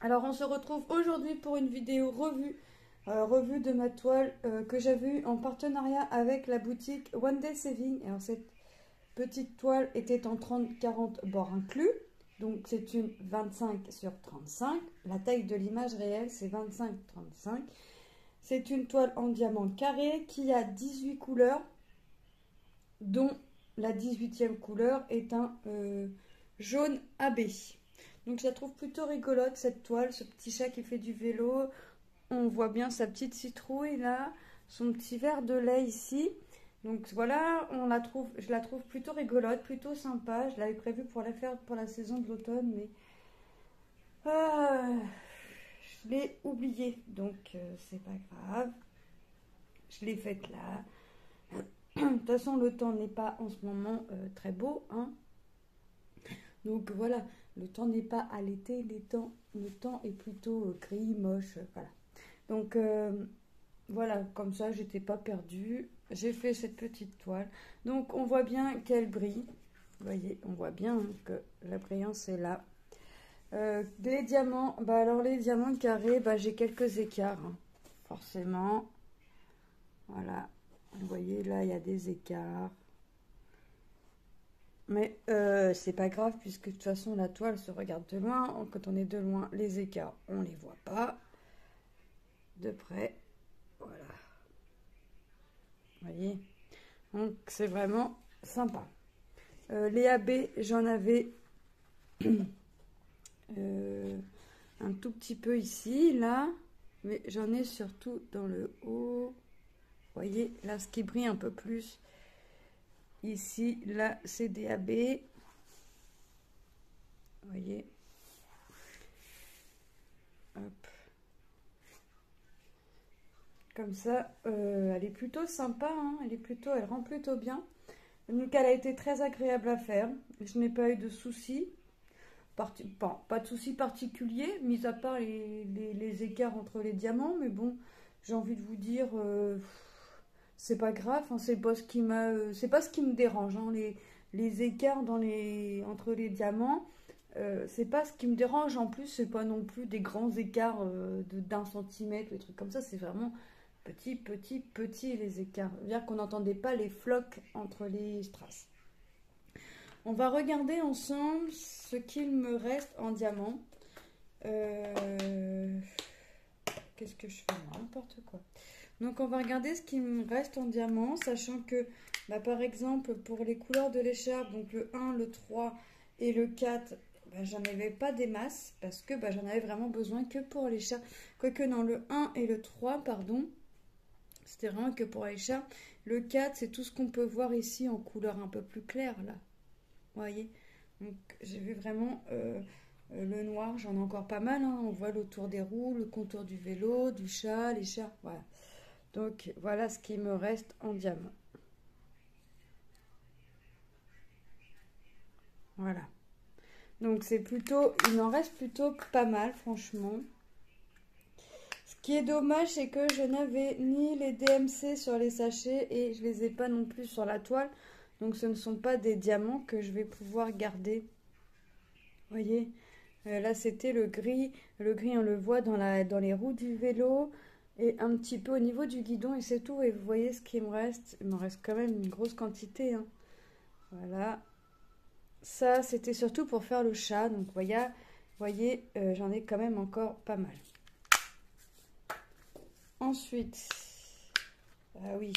Alors on se retrouve aujourd'hui pour une vidéo revue de ma toile que j'avais eue en partenariat avec la boutique One Day Saving. Alors cette petite toile était en 30-40 bords inclus, donc c'est une 25 sur 35. La taille de l'image réelle c'est 25-35. C'est une toile en diamant carré qui a 18 couleurs, dont la 18e couleur est un jaune AB. Donc je la trouve plutôt rigolote cette toile, ce petit chat qui fait du vélo. On voit bien sa petite citrouille là, son petit verre de lait ici. Donc voilà, je la trouve plutôt rigolote, plutôt sympa. Je l'avais prévue pour la faire pour la saison de l'automne, mais je l'ai oubliée. Donc c'est pas grave. Je l'ai faite là. De toute façon, le temps n'est pas en ce moment très beau, hein. Donc voilà, le temps n'est pas à l'été, le temps est plutôt gris, moche, voilà. Donc voilà, comme ça, j'étais pas perdue. J'ai fait cette petite toile. Donc on voit bien qu'elle brille. Vous voyez, on voit bien hein, que la brillance est là. Les diamants, alors les diamants carrés, j'ai quelques écarts, hein, forcément. Voilà, vous voyez, là, il y a des écarts. Mais c'est pas grave puisque de toute façon la toile se regarde de loin. Quand on est de loin, les écarts, on les voit pas. De près, voilà. Vous voyez. Donc c'est vraiment sympa. Les AB, j'en avais un tout petit peu ici, là. Mais j'en ai surtout dans le haut. Vous voyez, là, ce qui brille un peu plus. Ici, là, c'est des AB. Vous voyez. Hop. Comme ça, elle est plutôt sympa, hein. Elle rend plutôt bien. Donc, elle a été très agréable à faire. Je n'ai pas eu de soucis. Pas de soucis particuliers, mis à part les écarts entre les diamants. Mais bon, j'ai envie de vous dire... c'est pas grave, hein, c'est pas ce qui me dérange, hein, les écarts entre les diamants, c'est pas ce qui me dérange. En plus, c'est pas non plus des grands écarts d'1 centimètre, des trucs comme ça, c'est vraiment petit les écarts. C'est-à-dire qu'on n'entendait pas les flocs entre les strass. On va regarder ensemble ce qu'il me reste en diamant. Qu'est-ce que je fais? N'importe quoi. Donc on va regarder ce qui me reste en diamant, sachant que par exemple pour les couleurs de l'écharpe, donc le 1, le 3 et le 4, j'en avais pas des masses parce que j'en avais vraiment besoin que pour l'écharpe. Quoique non, le 1 et le 3, pardon, c'était vraiment que pour l'écharpe. Le 4, c'est tout ce qu'on peut voir ici en couleur un peu plus claire là. Vous voyez? Donc j'ai vu vraiment le noir, j'en ai encore pas mal, hein. On voit l'autour des roues, le contour du vélo, du chat, l'écharpe, voilà. Donc voilà ce qui me reste en diamant. Voilà. Donc c'est plutôt, il en reste plutôt pas mal franchement. Ce qui est dommage c'est que je n'avais ni les DMC sur les sachets et je les ai pas non plus sur la toile. Donc ce ne sont pas des diamants que je vais pouvoir garder. Vous voyez, là c'était le gris. Le gris on le voit dans les roues du vélo. Et un petit peu au niveau du guidon et c'est tout. Et vous voyez ce qui me reste. Il me reste quand même une grosse quantité, hein. Voilà. Ça, c'était surtout pour faire le chat. Donc, vous voyez j'en ai quand même encore pas mal. Ensuite, ah oui,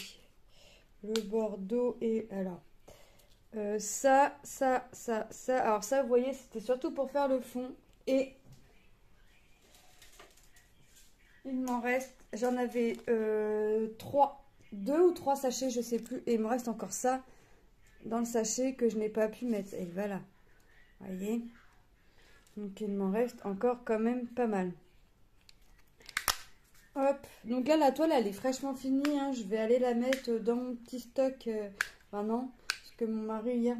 le bordeaux et alors, ça. Alors ça, vous voyez, c'était surtout pour faire le fond. Et il m'en reste, j'en avais 2 ou 3 sachets, je sais plus. Et il me reste encore ça dans le sachet que je n'ai pas pu mettre. Et voilà, vous voyez. Donc il m'en reste encore quand même pas mal. Hop, donc là la toile elle est fraîchement finie, hein. Je vais aller la mettre dans mon petit stock. Enfin non, parce que mon mari hier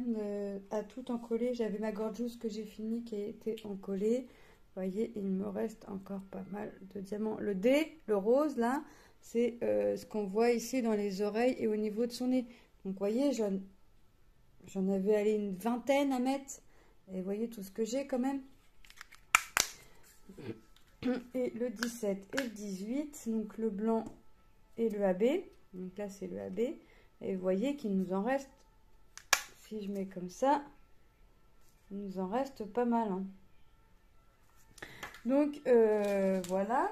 a tout encollé. J'avais ma gorgeuse que j'ai fini qui a été encollée. Vous voyez, il me reste encore pas mal de diamants. Le D, le rose, là, c'est ce qu'on voit ici dans les oreilles et au niveau de son nez. Donc, vous voyez, j'en avais allé une vingtaine à mettre. Et vous voyez tout ce que j'ai quand même. et le 17 et le 18, donc le blanc et le AB. Donc là c'est le AB, et vous voyez qu'il nous en reste, si je mets comme ça, il nous en reste pas mal, hein. Donc voilà,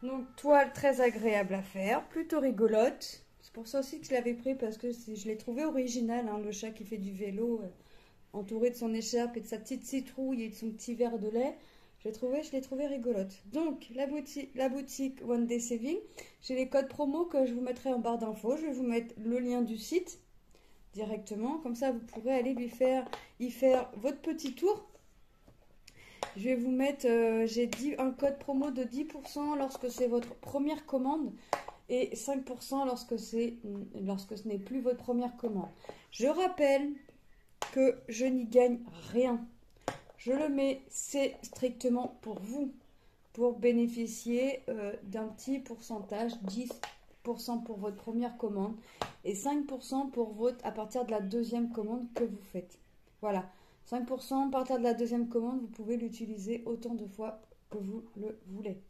donc toile très agréable à faire, plutôt rigolote. C'est pour ça aussi que je l'avais pris, parce que je l'ai trouvé original, hein, le chat qui fait du vélo, entouré de son écharpe et de sa petite citrouille et de son petit verre de lait. Je l'ai trouvé rigolote. Donc, la boutique One Day Saving, j'ai les codes promo que je vous mettrai en barre d'infos. Je vais vous mettre le lien du site directement. Comme ça, vous pourrez aller y faire votre petit tour. Je vais vous mettre, j'ai dit un code promo de 10% lorsque c'est votre première commande et 5% lorsque ce n'est plus votre première commande. Je rappelle que je n'y gagne rien. Je le mets, c'est strictement pour vous, pour bénéficier d'un petit pourcentage, 10% pour votre première commande et 5% à partir de la deuxième commande que vous faites. Voilà, 5% à partir de la deuxième commande, vous pouvez l'utiliser autant de fois que vous le voulez.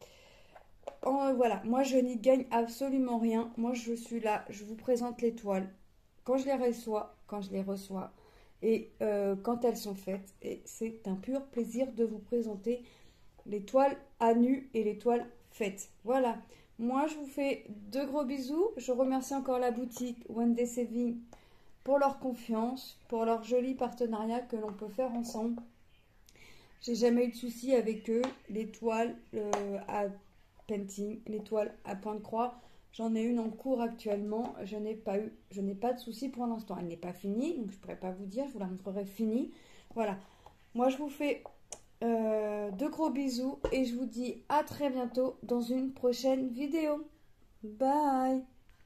Voilà, moi je n'y gagne absolument rien. Moi je suis là, je vous présente les toiles quand je les reçois. Et quand elles sont faites, et c'est un pur plaisir de vous présenter les toiles à nu et les toiles faites. Voilà, moi je vous fais de gros bisous. Je remercie encore la boutique One Day Saving pour leur confiance, pour leur joli partenariat que l'on peut faire ensemble. J'ai jamais eu de soucis avec eux. Les toiles à painting, les toiles à point de croix, j'en ai une en cours actuellement. Je n'ai pas de soucis pour l'instant. Elle n'est pas finie, donc je ne pourrais pas vous dire. Je vous la montrerai finie. Voilà. Moi, je vous fais de gros bisous et je vous dis à très bientôt dans une prochaine vidéo. Bye!